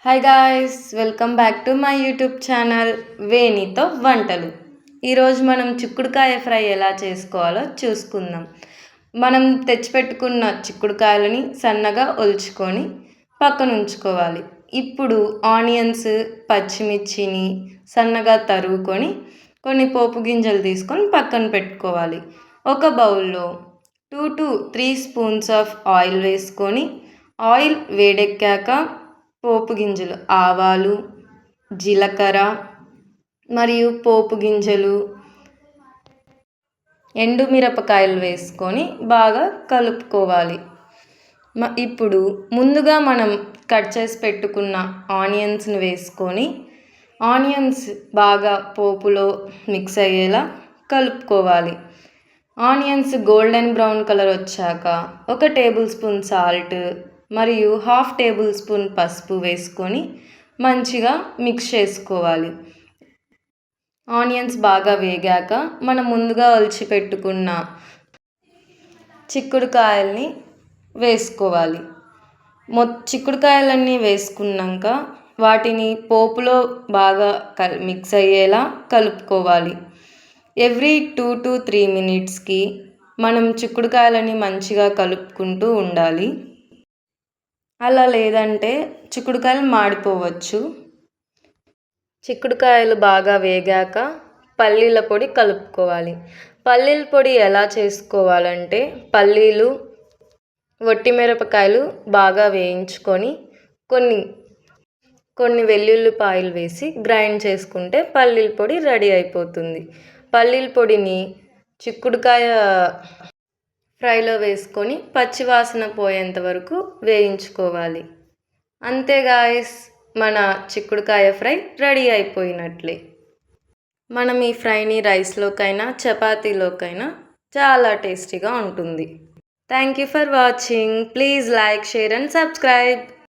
Hi guys, welcome back to my YouTube channel వేణితో వంటలు. ఈరోజు మనం చిక్కుడుకాయ ఫ్రై ఎలా చేసుకోవాలో చూసుకుందాం. మనం తెచ్చిపెట్టుకున్న చిక్కుడుకాయలని సన్నగా ఒలుచుకొని పక్కన ఉంచుకోవాలి. ఇప్పుడు ఆనియన్స్, పచ్చిమిర్చిని సన్నగా తరుగుకొని కొన్ని పోపు గింజలు తీసుకొని పక్కన పెట్టుకోవాలి. ఒక బౌల్లో 2 to 3 స్పూన్స్ ఆఫ్ ఆయిల్ వేసుకొని ఆయిల్ వేడెక్కాక పోపు గింజలు, ఆవాలు, జీలకర్ర మరియు పోపు గింజలు, ఎండుమిరపకాయలు వేసుకొని బాగా కలుపుకోవాలి. ఇప్పుడు ముందుగా మనం కట్ చేసి పెట్టుకున్న ఆనియన్స్ని వేసుకొని ఆనియన్స్ బాగా పోపులో మిక్స్ అయ్యేలా కలుపుకోవాలి. ఆనియన్స్ గోల్డెన్ బ్రౌన్ కలర్ వచ్చాక 1 టేబుల్ స్పూన్ సాల్ట్ మరియు 1/2 టేబుల్ స్పూన్ పసుపు వేసుకొని మంచిగా మిక్స్ చేసుకోవాలి. ఆనియన్స్ బాగా వేగాక మనం ముందుగా ఒలిచి పెట్టుకున్న చిక్కుడుకాయల్ని వేసుకోవాలి. చిక్కుడుకాయలన్నీ వేసుకున్నాక వాటిని పోపులో బాగా మిక్స్ అయ్యేలా కలుపుకోవాలి. ఎవ్రీ 2 to 3 మినిట్స్కి మనం చిక్కుడుకాయలని మంచిగా కలుపుకుంటూ ఉండాలి. అలా లేదంటే చిక్కుడుకాయలు మాడిపోవచ్చు. చిక్కుడుకాయలు బాగా వేగాక పల్లీల పొడి కలుపుకోవాలి. పల్లీల పొడి ఎలా చేసుకోవాలంటే పల్లీలు, వట్టిమిరపకాయలు బాగా వేయించుకొని కొన్ని వెల్లుల్లిపాయలు వేసి గ్రైండ్ చేసుకుంటే పల్లీల పొడి రెడీ అయిపోతుంది. పల్లీల పొడిని చిక్కుడుకాయ ఫ్రైలో వేసుకొని పచ్చివాసన పోయేంత వరకు వేయించుకోవాలి. అంతే గాయ్స్, మన చిక్కుడుకాయ ఫ్రై రెడీ అయిపోయినట్లే. మనం ఈ ఫ్రైని రైస్లోకైనా చపాతీలోకైనా చాలా టేస్టీగా ఉంటుంది. Thank you for watching. Please like, share and subscribe.